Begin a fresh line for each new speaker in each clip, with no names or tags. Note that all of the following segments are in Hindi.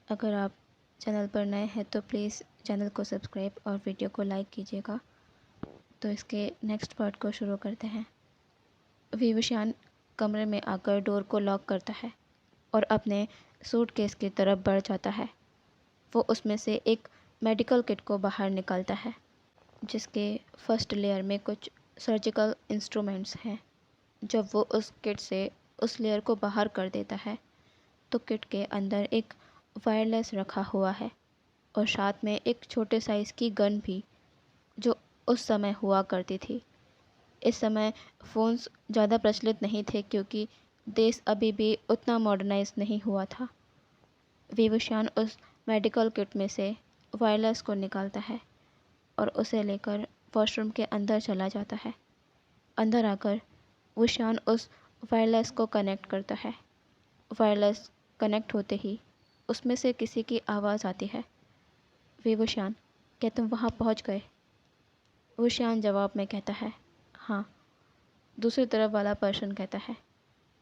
अगर आप चैनल पर नए हैं तो प्लीज़ चैनल को सब्सक्राइब और वीडियो को लाइक कीजिएगा। तो इसके नेक्स्ट पार्ट को शुरू करते हैं। विवशान कमरे में आकर डोर को लॉक करता है और अपने सूटकेस की तरफ बढ़ जाता है। वो उसमें से एक मेडिकल किट को बाहर निकालता है, जिसके फर्स्ट लेयर में कुछ सर्जिकल इंस्ट्रूमेंट्स हैं। जब वो उस किट से उस लेयर को बाहर कर देता है तो किट के अंदर एक वायरलेस रखा हुआ है और साथ में एक छोटे साइज़ की गन भी, जो उस समय हुआ करती थी। इस समय फ़ोन्स ज़्यादा प्रचलित नहीं थे क्योंकि देश अभी भी उतना मॉडर्नाइज नहीं हुआ था। विवशान उस मेडिकल किट में से वायरलेस को निकालता है और उसे लेकर वॉशरूम के अंदर चला जाता है। अंदर आकर विशान उस वायरलेस को कनेक्ट करता है। वायरलेस कनेक्ट होते ही उसमें से किसी की आवाज़ आती है, विवशान, क्या तुम वहाँ पहुँच गए? विशान जवाब में कहता है, हाँ। दूसरी तरफ वाला पर्सन कहता है,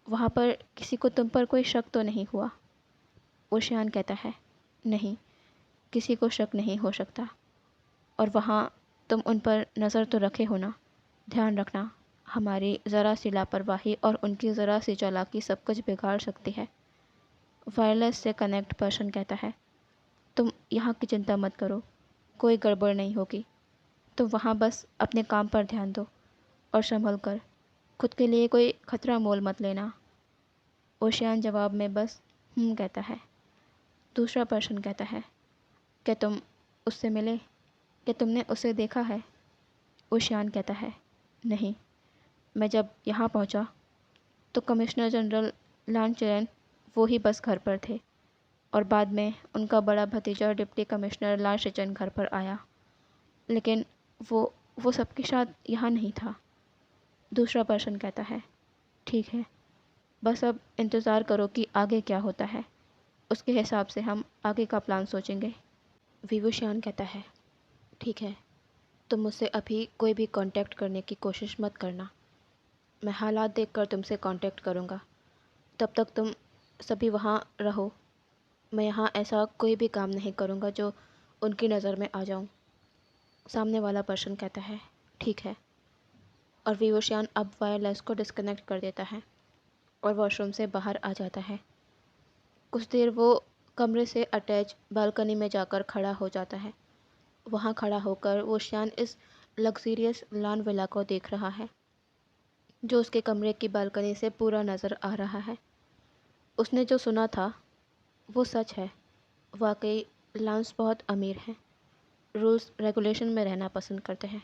वहाँ पर किसी को तुम पर कोई शक तो नहीं हुआ? विशान कहता है, नहीं, किसी को शक नहीं हो सकता। और वहाँ तुम उन पर नज़र तो रखे हो ना? ध्यान रखना, हमारी ज़रा सी लापरवाही और उनकी ज़रा सी चालाकी सब कुछ बिगाड़ सकती है। वायरलेस से कनेक्ट पर्सन कहता है, तुम यहाँ की चिंता मत करो, कोई गड़बड़ नहीं होगी। तुम वहाँ बस अपने काम पर ध्यान दो और संभल कर, खुद के लिए कोई खतरा मोल मत लेना। ओशियान जवाब में बस कहता है। दूसरा पर्सन कहता है, क्या तुम उससे मिले? क्या तुमने उसे देखा है? ओशियान कहता है, नहीं। मैं जब यहाँ पहुँचा तो कमिश्नर जनरल लानचेरन वो ही बस घर पर थे और बाद में उनका बड़ा भतीजा डिप्टी कमिश्नर लानचेरन घर पर आया, लेकिन वो सबके साथ यहाँ नहीं था। दूसरा पर्सन कहता है, ठीक है, बस अब इंतज़ार करो कि आगे क्या होता है, उसके हिसाब से हम आगे का प्लान सोचेंगे। विभूषण कहता है, ठीक है, तुम मुझसे अभी कोई भी कांटेक्ट करने की कोशिश मत करना। मैं हालात देखकर तुमसे कांटेक्ट करूँगा। तब तक तुम सभी वहाँ रहो। मैं यहाँ ऐसा कोई भी काम नहीं करूँगा जो उनकी नज़र में आ जाऊँ। सामने वाला पर्सन कहता है, ठीक है। और विवशान अब वायरलेस को डिस्कनेक्ट कर देता है और वॉशरूम से बाहर आ जाता है। कुछ देर वो कमरे से अटैच बालकनी में जाकर खड़ा हो जाता है। वहाँ खड़ा होकर वो शान इस लग्जरियस लान विला को देख रहा है, जो उसके कमरे की बालकनी से पूरा नज़र आ रहा है। उसने जो सुना था वो सच है। वाकई लांस बहुत अमीर हैं, रूल्स रेगुलेशन में रहना पसंद करते हैं,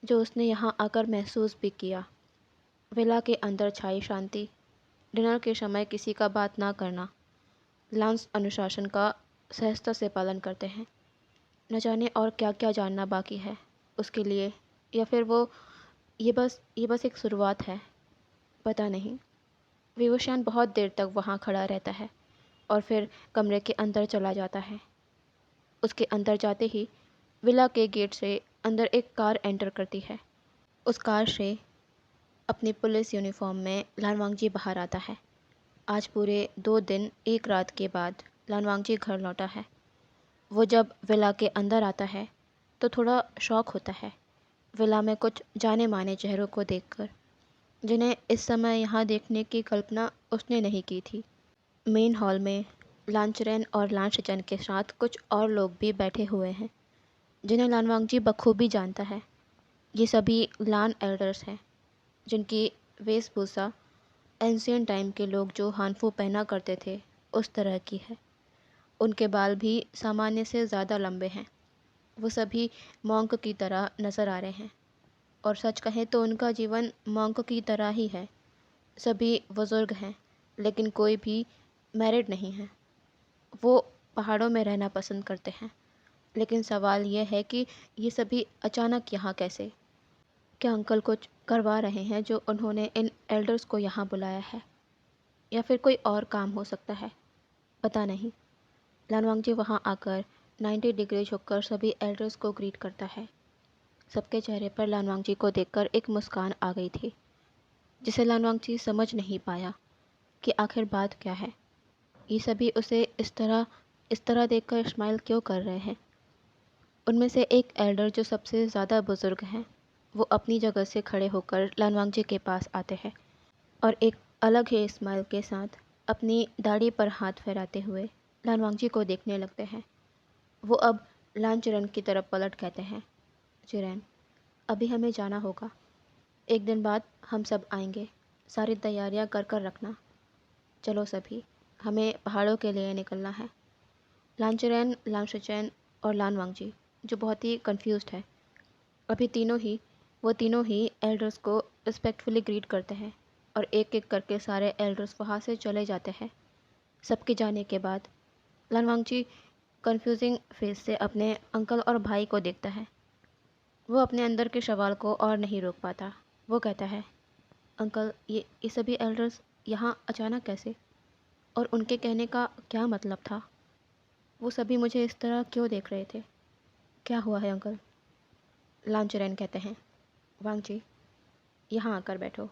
जो उसने यहाँ आकर महसूस भी किया। विला के अंदर छाई शांति, डिनर के समय किसी का बात ना करना। लांस अनुशासन का सहजता से पालन करते हैं। न जाने और क्या क्या जानना बाकी है उसके लिए, या फिर वो ये बस एक शुरुआत है, पता नहीं। विवशान बहुत देर तक वहाँ खड़ा रहता है और फिर कमरे के अंदर चला जाता है। उसके अंदर जाते ही विला के गेट से अंदर एक कार एंटर करती है। उस कार से अपनी पुलिस यूनिफॉर्म में लानवांगजी बाहर आता है। आज पूरे 2 दिन 1 रात के बाद लानवांगजी घर लौटा है। वो जब विला के अंदर आता है तो थोड़ा शौक होता है विला में कुछ जाने माने चेहरों को देखकर, जिन्हें इस समय यहाँ देखने की कल्पना उसने नहीं की थी। मेन हॉल में लांचरेन और लांशचन के साथ कुछ और लोग भी बैठे हुए हैं, जिन्हें लानवांगजी बखूबी जानता है। ये सभी लान एल्डर्स हैं, जिनकी वेशभूषा एंशियंट टाइम के लोग जो हानफू पहना करते थे उस तरह की है। उनके बाल भी सामान्य से ज़्यादा लंबे हैं। वो सभी मॉन्क की तरह नज़र आ रहे हैं, और सच कहें तो उनका जीवन मॉन्क की तरह ही है। सभी बुज़ुर्ग हैं, लेकिन कोई भी मैरिड नहीं है। वो पहाड़ों में रहना पसंद करते हैं, लेकिन सवाल यह है कि ये सभी अचानक यहाँ कैसे? क्या अंकल कुछ करवा रहे हैं जो उन्होंने इन एल्डर्स को यहाँ बुलाया है, या फिर कोई और काम हो सकता है, पता नहीं। लानवांगजी वहाँ आकर 90 डिग्री झुककर सभी एल्डर्स को ग्रीट करता है। सबके चेहरे पर लानवांगजी को देखकर एक मुस्कान आ गई थी, जिसे लानवांगजी समझ नहीं पाया कि आखिर बात क्या है। ये सभी उसे इस तरह इस तरह देखकर स्माइल क्यों कर रहे हैं? उनमें से एक एल्डर जो सबसे ज़्यादा बुजुर्ग हैं, वो अपनी जगह से खड़े होकर लानवांग जी के पास आते हैं और एक अलग ही स्माइल के साथ अपनी दाढ़ी पर हाथ फेराते हुए लानवांग जी को देखने लगते हैं। वो अब लान चिरन की तरफ पलट कहते हैं, चिरन, अभी हमें जाना होगा। एक दिन बाद हम सब आएंगे। सारी तैयारियां कर कर रखना। चलो सभी, हमें पहाड़ों के लिए निकलना है। लानचरन, लामशचैन और लानवांग जी, जो बहुत ही कंफ्यूज्ड है, अभी वो तीनों ही एल्डर्स को रिस्पेक्टफुली ग्रीट करते हैं और एक एक करके सारे एल्डर्स वहाँ से चले जाते हैं। सबके जाने के बाद लानवांग जी कंफ्यूजिंग फेस से अपने अंकल और भाई को देखता है। वो अपने अंदर के सवाल को और नहीं रोक पाता। वो कहता है, अंकल, ये सभी एल्डर्स यहाँ अचानक कैसे? और उनके कहने का क्या मतलब था? वो सभी मुझे इस तरह क्यों देख रहे थे? क्या हुआ है अंकल? लांचरैन कहते हैं, वांग जी, यहाँ आकर बैठो।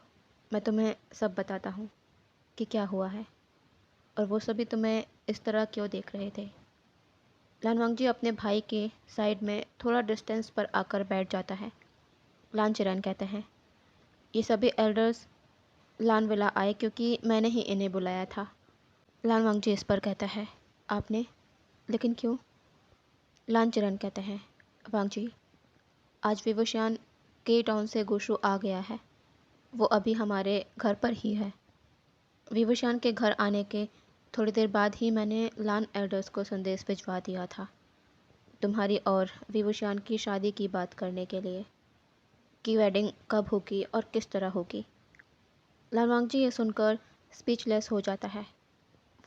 मैं तुम्हें सब बताता हूँ कि क्या हुआ है और वो सभी तुम्हें इस तरह क्यों देख रहे थे। लानवांग जी अपने भाई के साइड में थोड़ा डिस्टेंस पर आकर बैठ जाता है। लानचरैन कहते हैं, ये सभी एल्डर्स लानविला आए क्योंकि मैंने ही इन्हें बुलाया था। लानवांग जी इस पर कहता है, आपने? लेकिन क्यों? लानचरन कहते हैं, वांग जी, आज विवशान के टाउन से गुशु आ गया है। वो अभी हमारे घर पर ही है। विवशान के घर आने के थोड़ी देर बाद ही मैंने लान एल्डर्स को संदेश भिजवा दिया था, तुम्हारी और विवशान की शादी की बात करने के लिए, कि वेडिंग कब होगी और किस तरह होगी। लानवांग जी ये सुनकर स्पीचलेस हो जाता है।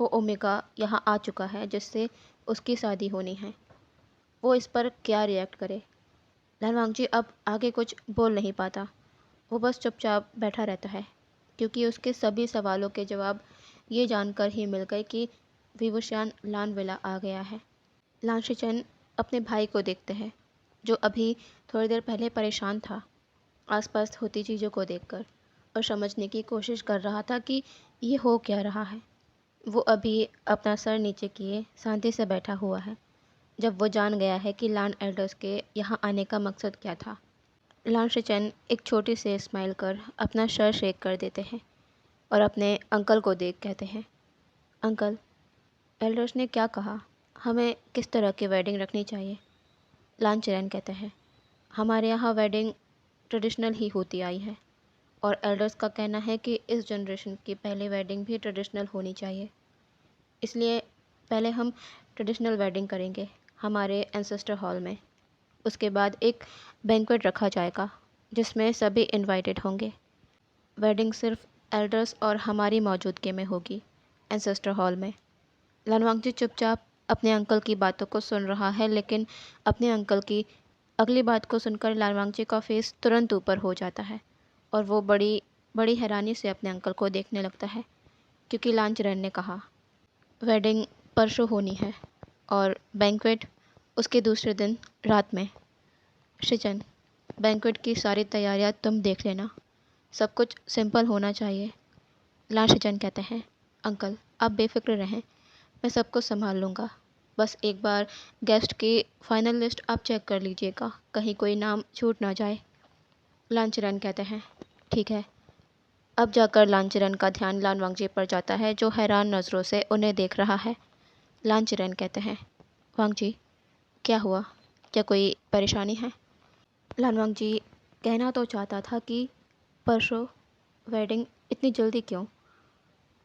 वो ओमेगा यहाँ आ चुका है जिससे उसकी शादी होनी है। वो इस पर क्या रिएक्ट करे? लानवांग जी अब आगे कुछ बोल नहीं पाता। वो बस चुपचाप बैठा रहता है क्योंकि उसके सभी सवालों के जवाब ये जानकर ही मिल गए कि विवशान लानविला आ गया है। लानशिचन अपने भाई को देखते हैं, जो अभी थोड़ी देर पहले परेशान था आसपास होती चीज़ों को देखकर और समझने की कोशिश कर रहा था कि ये हो क्या रहा है। वो अभी अपना सर नीचे किए शांति से बैठा हुआ है जब वो जान गया है कि लान एल्डर्स के यहाँ आने का मकसद क्या था। लान शिचन एक छोटी सी स्माइल कर अपना सर शेक कर देते हैं और अपने अंकल को देख कहते हैं, अंकल, एल्डर्स ने क्या कहा? हमें किस तरह की वेडिंग रखनी चाहिए? लान चिरन कहते हैं, हमारे यहाँ वेडिंग ट्रेडिशनल ही होती आई है और एल्डर्स का कहना है कि इस जनरेशन की पहली वेडिंग भी ट्रेडिशनल होनी चाहिए। इसलिए पहले हम ट्रेडिशनल वेडिंग करेंगे हमारे एंसेस्टर हॉल में। उसके बाद एक बैंक्वेट रखा जाएगा जिसमें सभी इनवाइटेड होंगे। वेडिंग सिर्फ एल्डर्स और हमारी मौजूदगी में होगी एंसेस्टर हॉल में। लानवांग जी चुपचाप अपने अंकल की बातों को सुन रहा है, लेकिन अपने अंकल की अगली बात को सुनकर लानवांग जी का फेस तुरंत ऊपर हो जाता है और वो बड़ी बड़ी हैरानी से अपने अंकल को देखने लगता है क्योंकि लांचरन ने कहा, वेडिंग परसों होनी है और बैंक्वेट उसके दूसरे दिन रात में। शिचन, बैंक्वेट की सारी तैयारियां तुम देख लेना, सब कुछ सिंपल होना चाहिए। लान शिचन कहते हैं, अंकल, आप बेफिक्र रहें, मैं सब कुछ संभाल लूँगा। बस एक बार गेस्ट की फाइनल लिस्ट आप चेक कर लीजिएगा, कहीं कोई नाम छूट ना जाए। लांचरन कहते हैं, ठीक है। अब जाकर लांचरन का ध्यान लानवांग जी पर जाता है, जो हैरान नज़रों से उन्हें देख रहा है। लांचरन कहते हैं, वांग जी, क्या हुआ? क्या कोई परेशानी है? लानवांग जी कहना तो चाहता था कि परसों वेडिंग, इतनी जल्दी क्यों?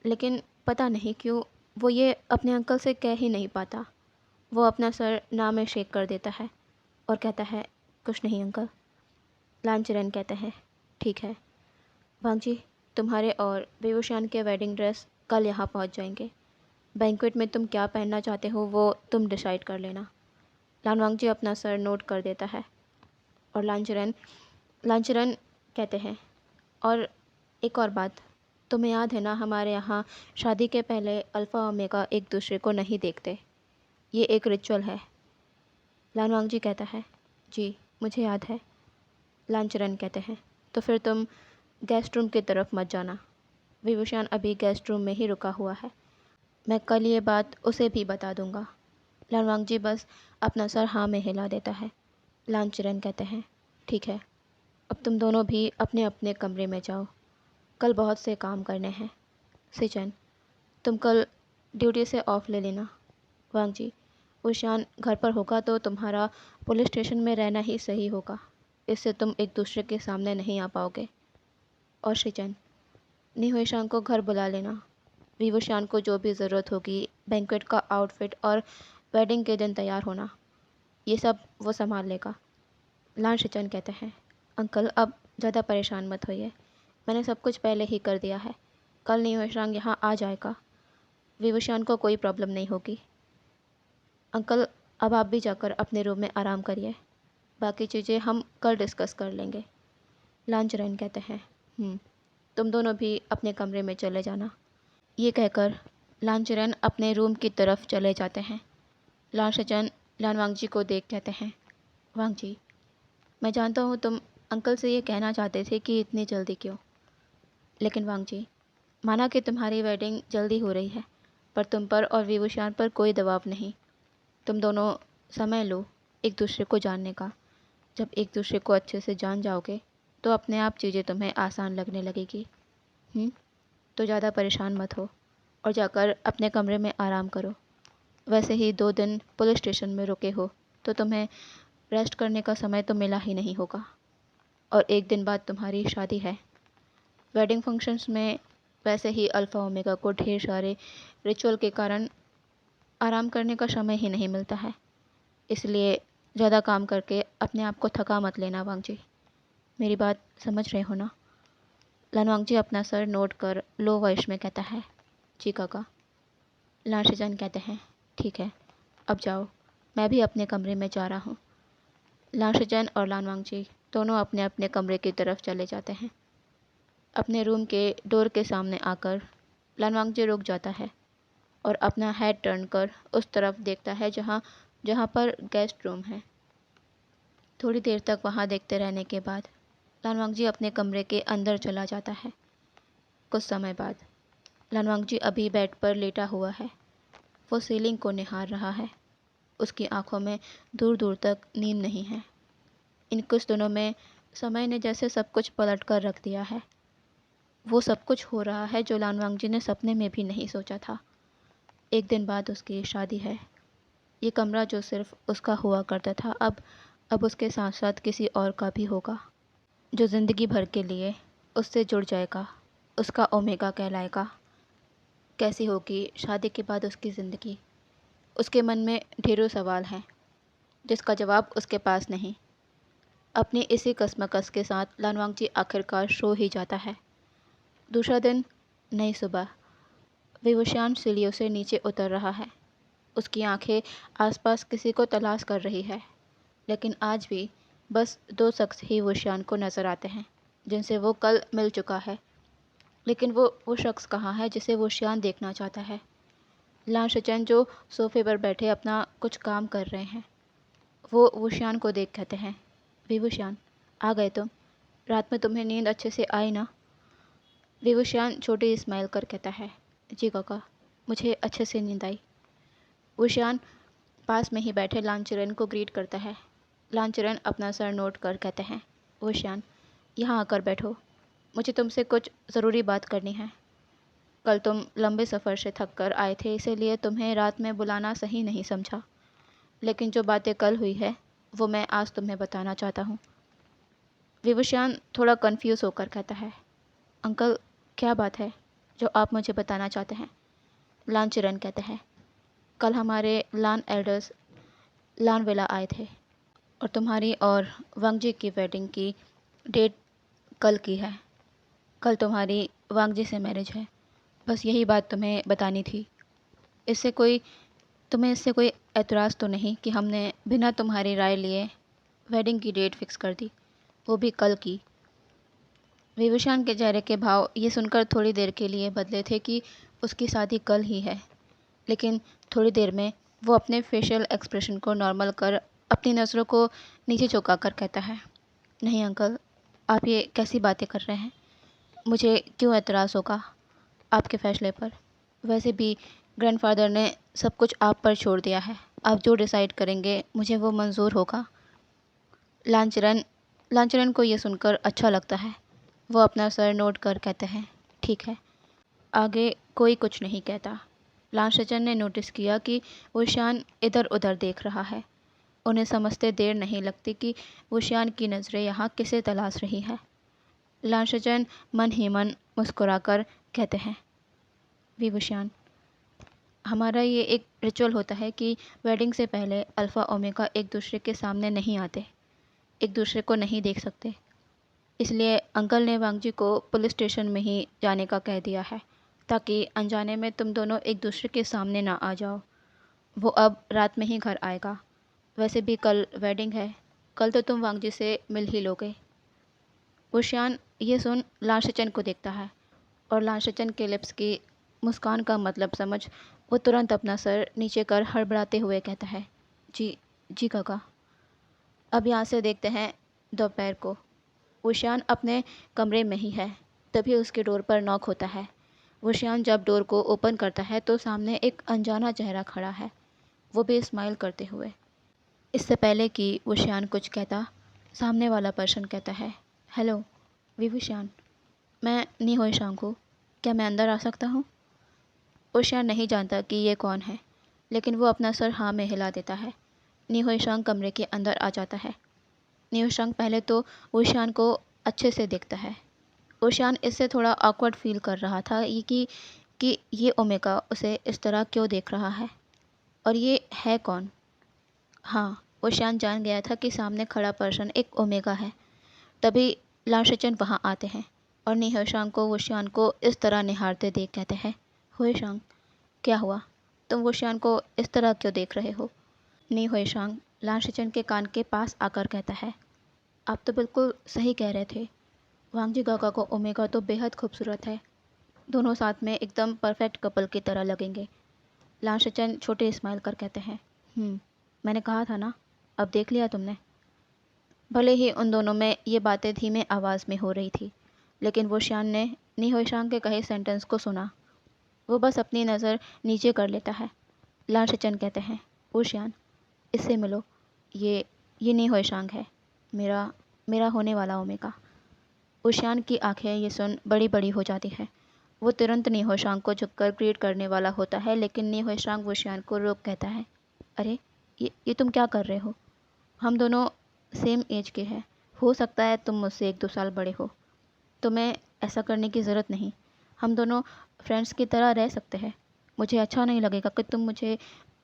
लेकिन पता नहीं क्यों वो ये अपने अंकल से कह ही नहीं पाता। वो अपना सर ना में शेक कर देता है और कहता है, कुछ नहीं अंकल। लांचरन कहते हैं, ठीक है। वांग जी, तुम्हारे और बेवशान के वेडिंग ड्रेस कल यहाँ पहुँच जाएंगे। बैंक्वेट में तुम क्या पहनना चाहते हो वो तुम डिसाइड कर लेना। लानवांग जी अपना सर नोट कर देता है और लांचरन लांचरन कहते हैं, और एक और बात, तुम्हें याद है ना, हमारे यहाँ शादी के पहले अल्फ़ा ओमेगा एक दूसरे को नहीं देखते, ये एक रिचुअल है। लानवांग जी कहता है, जी मुझे याद है। लांचरन कहते हैं, तो फिर तुम गेस्ट रूम की तरफ मत जाना। विभूषण अभी गेस्ट रूम में ही रुका हुआ है, मैं कल ये बात उसे भी बता दूंगा। लान वांगजी बस अपना सर हाँ में हिला देता है। लान चिरन कहते हैं, ठीक है, अब तुम दोनों भी अपने अपने कमरे में जाओ, कल बहुत से काम करने हैं। सिचन, तुम कल ड्यूटी से ऑफ ले लेना। वांगजी, ऊशान घर पर होगा तो तुम्हारा पुलिस स्टेशन में रहना ही सही होगा, इससे तुम एक दूसरे के सामने नहीं आ पाओगे। और शिचन, निहुशान को घर बुला लेना। विवुशान को जो भी ज़रूरत होगी, बैंक्वेट का आउटफिट और वेडिंग के दिन तैयार होना, ये सब वो संभाल लेगा। लान शिचन कहते हैं, अंकल अब ज़्यादा परेशान मत होइए, मैंने सब कुछ पहले ही कर दिया है। कल निहुशान यहाँ आ जाएगा, विवुशान को कोई प्रॉब्लम नहीं होगी। अंकल अब आप भी जाकर अपने रूम में आराम करिए, बाकी चीज़ें हम कल डिस्कस कर लेंगे। लांचरन कहते हैं, तुम दोनों भी अपने कमरे में चले जाना। ये कहकर लांचरन अपने रूम की तरफ चले जाते हैं। लांशचन लान वांगजी को देख कहते हैं, वांगजी, मैं जानता हूँ तुम अंकल से ये कहना चाहते थे कि इतनी जल्दी क्यों, लेकिन वांगजी, माना कि तुम्हारी वेडिंग जल्दी हो रही है, पर तुम पर और विभूषण पर कोई दबाव नहीं। तुम दोनों समय लो एक दूसरे को जानने का। जब एक दूसरे को अच्छे से जान जाओगे तो अपने आप चीज़ें तुम्हें आसान लगने लगेगी। तो ज़्यादा परेशान मत हो और जाकर अपने कमरे में आराम करो। वैसे ही 2 दिन पुलिस स्टेशन में रुके हो तो तुम्हें रेस्ट करने का समय तो मिला ही नहीं होगा, और 1 दिन बाद तुम्हारी शादी है। वेडिंग फंक्शंस में वैसे ही अल्फ़ा ओमेगा को ढेर सारे रिचुअल के कारण आराम करने का समय ही नहीं मिलता है, इसलिए ज़्यादा काम करके अपने आप को थका मत लेना वांगजी। मेरी बात समझ रहे हो ना? लान वांगजी अपना सर नोट कर लो वॉइस में कहता है, जी काका। लान शिजन कहते हैं, ठीक है, अब जाओ, मैं भी अपने कमरे में जा रहा हूँ। लान शिजन और लान वांगजी दोनों अपने अपने कमरे की तरफ चले जाते हैं। अपने रूम के डोर के सामने आकर लान वांगजी रुक जाता है और अपना हेड टर्न कर उस तरफ देखता है जहाँ जहाँ पर गेस्ट रूम है। थोड़ी देर तक वहाँ देखते रहने के बाद लान वांगजी अपने कमरे के अंदर चला जाता है। कुछ समय बाद लान वांगजी अभी बेड पर लेटा हुआ है। वो सीलिंग को निहार रहा है। उसकी आंखों में दूर दूर तक नींद नहीं है। इन कुछ दिनों में समय ने जैसे सब कुछ पलट कर रख दिया है। वो सब कुछ हो रहा है जो लान वांगजी ने सपने में भी नहीं सोचा था। 1 दिन बाद उसकी शादी है। ये कमरा जो सिर्फ उसका हुआ करता था अब उसके साथ साथ किसी और का भी होगा, जो ज़िंदगी भर के लिए उससे जुड़ जाएगा, उसका ओमेगा कहलाएगा। कैसी होगी शादी के बाद उसकी ज़िंदगी? उसके मन में ढेरों सवाल हैं जिसका जवाब उसके पास नहीं। अपनी इसी कसमकस के साथ लान वांगजी आखिरकार सो ही जाता है। दूसरा दिन, नई सुबह। विवुशान सीढ़ियों से नीचे उतर रहा है। उसकी आंखें आसपास किसी को तलाश कर रही है, लेकिन आज भी बस 2 शख्स ही वुशान को नज़र आते हैं जिनसे वो कल मिल चुका है। लेकिन वो शख्स कहाँ है जिसे वुशान देखना चाहता है? लान शिचन जो सोफे पर बैठे अपना कुछ काम कर रहे हैं, वो वुशान को देख कहते हैं, विवुशान, आ गए तुम? रात में तुम्हें नींद अच्छे से आई ना? विवुशान छोटी स्माइल कर कहता है, जी काका, मुझे अच्छे से नींद आई। वुशान पास में ही बैठे लांचरन को ग्रीट करता है। लांचरन अपना सर नोट कर कहते हैं, वुशान, यहाँ आकर बैठो, मुझे तुमसे कुछ ज़रूरी बात करनी है। कल तुम लंबे सफ़र से थक कर आए थे, इसीलिए तुम्हें रात में बुलाना सही नहीं समझा, लेकिन जो बातें कल हुई है वो मैं आज तुम्हें बताना चाहता हूँ। विवुशान थोड़ा कंफ्यूज होकर कहता है, अंकल, क्या बात है जो आप मुझे बताना चाहते हैं? लांचरन कहते हैं, कल हमारे लान एल्डर्स लान विला आए थे और तुम्हारी और वांगजी की वेडिंग की डेट कल की है। कल तुम्हारी वांगजी से मैरिज है। बस यही बात तुम्हें बतानी थी। तुम्हें इससे कोई एतराज़ तो नहीं कि हमने बिना तुम्हारी राय लिए वेडिंग की डेट फिक्स कर दी, वो भी कल की? विभूषण के चेहरे के भाव ये सुनकर थोड़ी देर के लिए बदले थे कि उसकी शादी कल ही है, लेकिन थोड़ी देर में वो अपने फेशियल एक्सप्रेशन को नॉर्मल कर अपनी नज़रों को नीचे झुका कर कहता है, नहीं अंकल, आप ये कैसी बातें कर रहे हैं? मुझे क्यों एतराज़ होगा आपके फ़ैसले पर? वैसे भी ग्रैंडफ़ादर ने सब कुछ आप पर छोड़ दिया है, आप जो डिसाइड करेंगे मुझे वो मंज़ूर होगा। लांचरन लांचरन को ये सुनकर अच्छा लगता है। वो अपना सर नोट कर कहते हैं, ठीक है। आगे कोई कुछ नहीं कहता। लांचरन ने नोटिस किया कि ऊशियान इधर उधर देख रहा है। उन्हें समझते देर नहीं लगती कि ऊशियान की नज़रें यहाँ किसे तलाश रही है। लांचरन मन ही मन मुस्कुराकर कहते हैं, विभूषण, हमारा ये एक रिचुअल होता है कि वेडिंग से पहले अल्फ़ा ओमेगा एक दूसरे के सामने नहीं आते, एक दूसरे को नहीं देख सकते। इसलिए अंकल ने वांगजी को पुलिस स्टेशन में ही जाने का कह दिया है, ताकि अनजाने में तुम दोनों एक दूसरे के सामने ना आ जाओ। वो अब रात में ही घर आएगा। वैसे भी कल वेडिंग है, कल तो तुम वांगजी से मिल ही लोगे। ऊशियान ये सुन लांशचन को देखता है और लांशचन के लिप्स की मुस्कान का मतलब समझ वो तुरंत अपना सर नीचे कर हड़बड़ाते हुए कहता है, जी जी काका। अब यहाँ से देखते हैं दोपहर को। ऊशियान अपने कमरे में ही है, तभी उसके डोर पर नॉक होता है। ऊशियान जब डोर को ओपन करता है तो सामने एक अनजाना चेहरा खड़ा है, वो भी स्माइल करते हुए। इससे पहले कि ऊशियान कुछ कहता, सामने वाला पर्सन कहता है, हेलो विभूषण, मैं नी होइशांग हूँ, क्या मैं अंदर आ सकता हूँ? ऊशियान नहीं जानता कि ये कौन है, लेकिन वो अपना सर हाँ में हिला देता है। नी होइशांग कमरे के अंदर आ जाता है। नी होइशांग पहले तो ऊशियान को अच्छे से देखता है। ऊशियान इससे थोड़ा ऑकवर्ड फील कर रहा था कि ये ओमेगा उसे इस तरह क्यों देख रहा है, और ये है कौन? हाँ, ऊशियान जान गया था कि सामने खड़ा पर्सन एक ओमेगा है। तभी लांशचन वहाँ आते हैं और नी होइशांग को ऊशियान को इस तरह निहारते देख कहते हैं, होइशांग, क्या हुआ? तुम ऊशियान को इस तरह क्यों देख रहे हो? नी होइशांग लांशचन के कान के पास आकर कहता है, आप तो बिल्कुल सही कह रहे थे। वांगजी काका को ओमेगा तो बेहद खूबसूरत है। दोनों साथ में एकदम परफेक्ट कपल की तरह लगेंगे। लांशचन छोटे स्माइल कर कहते हैं, मैंने कहा था ना, अब देख लिया तुमने। भले ही उन दोनों में ये बातें धीमे आवाज़ में हो रही थी, लेकिन वो श्यान ने नी होइशांग के कहे सेंटेंस को सुना। वो बस अपनी नज़र नीचे कर लेता है। लांशचन कहते हैं, ऊशियान, इससे मिलो, ये नी होइशांग है, मेरा मेरा होने वाला ओमेगा। ऊशियान की आंखें ये सुन बड़ी बड़ी हो जाती हैं। वो तुरंत नी होइशांग को झुककर ग्रीट करने वाला होता है, लेकिन नी होइशांग ऊशियान को रोक कहता है, अरे ये तुम क्या कर रहे हो? हम दोनों सेम एज के हैं, हो सकता है तुम मुझसे 1-2 साल बड़े हो। तुम्हें ऐसा करने की ज़रूरत नहीं। हम दोनों फ्रेंड्स की तरह रह सकते हैं। मुझे अच्छा नहीं लगेगा कि तुम मुझे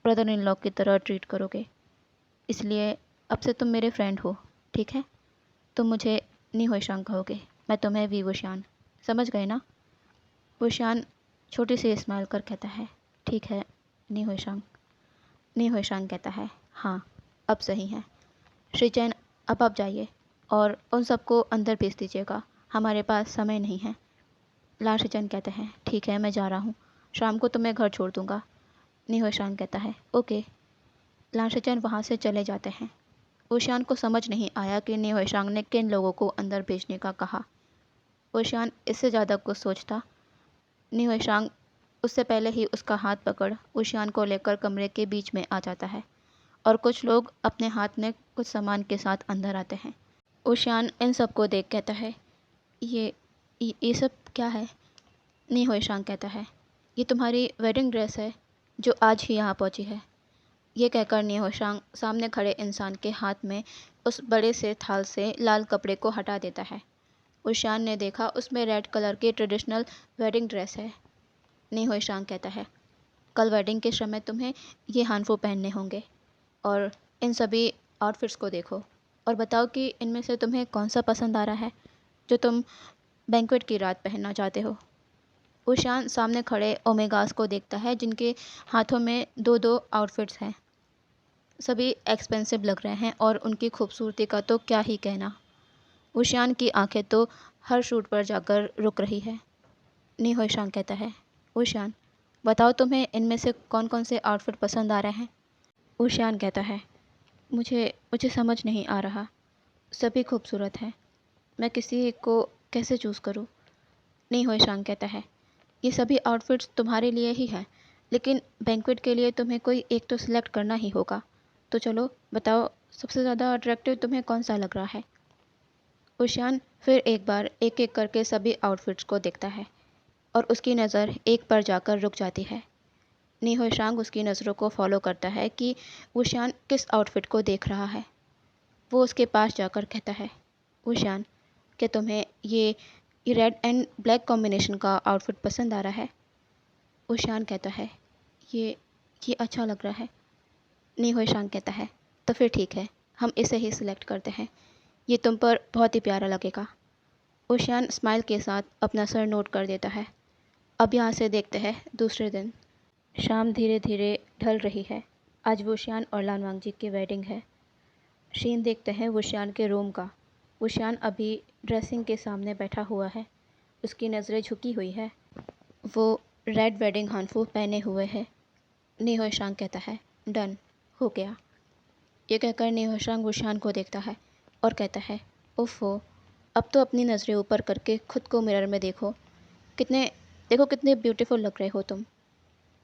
ब्रदर इन लॉ की तरह ट्रीट करोगे। इसलिए अब से तुम मेरे फ्रेंड हो, ठीक है? तुम मुझे नी होइशांग कहोगे, मैं तुम्हें वी वुशान। समझ गए ना? वुशान छोटी सी स्माइल कर कहता है, ठीक है नी होइशांग। नी होइशांग कहता है, हाँ अब सही है। श्री चैन, अब आप जाइए और उन सबको अंदर भेज दीजिएगा, हमारे पास समय नहीं है। लाल श्रीचंद कहते हैं, ठीक है मैं जा रहा हूँ, शाम को तुम्हें घर छोड़ दूँगा। नी होइशांग कहता है, ओके। लाल श्रीचंद वहाँ से चले जाते हैं। ऊशियान को समझ नहीं आया कि नी होइशांग ने किन लोगों को अंदर भेजने का कहा। ऊशियान इससे ज़्यादा कुछ सोचता। नी होइशांग उससे पहले ही उसका हाथ पकड़ ऊशियान को लेकर कमरे के बीच में आ जाता है और कुछ लोग अपने हाथ में कुछ सामान के साथ अंदर आते हैं। ऊशियान इन सबको देख कहता है, ये सब क्या है? नी होइशांग कहता है, ये तुम्हारी वेडिंग ड्रेस है जो आज ही यहाँ पहुँची है। ये कहकर नी होइशांग सामने खड़े इंसान के हाथ में उस बड़े से थाल से लाल कपड़े को हटा देता है। ऊशियान ने देखा उसमें रेड कलर की ट्रेडिशनल वेडिंग ड्रेस है। नी होइशांग कहता है, कल वेडिंग के समय तुम्हें ये हानफू पहनने होंगे, और इन सभी आउटफिट्स को देखो और बताओ कि इनमें से तुम्हें कौन सा पसंद आ रहा है जो तुम बैंक्वेट की रात पहनना चाहते हो। ऊशियान सामने खड़े ओमेगास को देखता है जिनके हाथों में 2-2 आउटफिट्स हैं। सभी एक्सपेंसिव लग रहे हैं और उनकी खूबसूरती का तो क्या ही कहना। ऊशियान की आंखें तो हर शूट पर जाकर रुक रही है। नी होइशांग कहता है, ऊशियान बताओ तुम्हें इनमें से कौन कौन से आउटफिट पसंद आ रहे हैं। ऊशियान कहता है, मुझे मुझे समझ नहीं आ रहा, सभी खूबसूरत हैं, मैं किसी एक को कैसे चूज़ करूँ। नी होइशांग कहता है, ये सभी आउटफिट्स तुम्हारे लिए ही हैं, लेकिन बैंक्वेट के लिए तुम्हें कोई एक तो सिलेक्ट करना ही होगा। तो चलो बताओ, सबसे ज़्यादा अट्रैक्टिव तुम्हें कौन सा लग रहा है? ऊशियान फिर एक बार एक एक करके सभी आउटफिट्स को देखता है और उसकी नज़र एक पर जाकर रुक जाती है। नी होशांग उसकी नज़रों को फॉलो करता है कि ऊशियान किस आउटफिट को देख रहा है। वो उसके पास जाकर कहता है, ऊशियान, क्या तुम्हें ये रेड एंड ब्लैक कॉम्बिनेशन का आउटफिट पसंद आ रहा है? ऊशियान कहता है, ये ये अच्छा लग रहा है। नी होशांग कहता है, तो फिर ठीक है, हम इसे ही सिलेक्ट करते हैं। ये तुम पर बहुत ही प्यारा लगेगा। ऊशियान स्माइल के साथ अपना सर नोट कर देता है। अब यहाँ से देखते हैं दूसरे दिन। शाम धीरे धीरे ढल रही है। आज वुशियान और लान वांगजी की वेडिंग है। शीन देखते हैं वुशियान के रूम का। वुशियान अभी ड्रेसिंग के सामने बैठा हुआ है। उसकी नज़रें झुकी हुई है। वो रेड वेडिंग हानफू पहने हुए है। नी होशांग कहता है, डन, हो गया। ये कहकर नी होशांग वुशियान को देखता है और कहता है, ओफो, अब तो अपनी नज़रें ऊपर करके खुद को मिरर में कितने ब्यूटीफुल लग रहे हो तुम।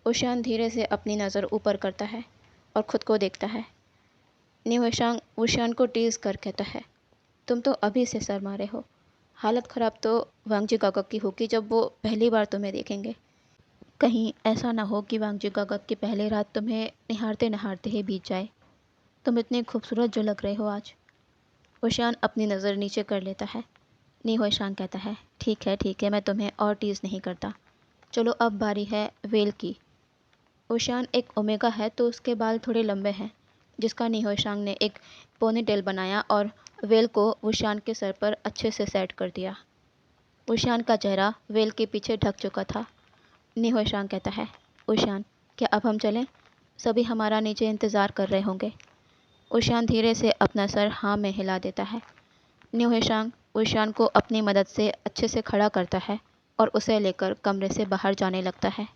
ऊशियान धीरे से अपनी नज़र ऊपर करता है और ख़ुद को देखता है। नी होशांग ऊशियान को टीज़ कर कहता है, तुम तो अभी से सर मारे हो। हालत ख़राब तो वांगजी गागक की होगी जब वो पहली बार तुम्हें देखेंगे। कहीं ऐसा ना हो कि वांगजी गागक की पहली रात तुम्हें निहारते नहारते ही बीत जाए। तुम इतनी खूबसूरत जो लग रहे हो आज। ऊशियान अपनी नज़र नीचे कर लेता है। नी होशांग कहता है, ठीक है, मैं तुम्हें और टीज़ नहीं करता। चलो अब बारी है वेल की। ऊशियान एक ओमेगा है तो उसके बाल थोड़े लंबे हैं, जिसका नी होशांग ने एक पोनीटेल बनाया और वेल को ऊशियान के सर पर अच्छे से सेट कर दिया। ऊशियान का चेहरा वेल के पीछे ढक चुका था। नी होशांग कहता है, ऊशियान, क्या अब हम चलें? सभी हमारा नीचे इंतज़ार कर रहे होंगे। ऊशियान धीरे से अपना सर हाँ में हिला देता है। नी होशांग ऊशियान को अपनी मदद से अच्छे से खड़ा करता है और उसे लेकर कमरे से बाहर जाने लगता है।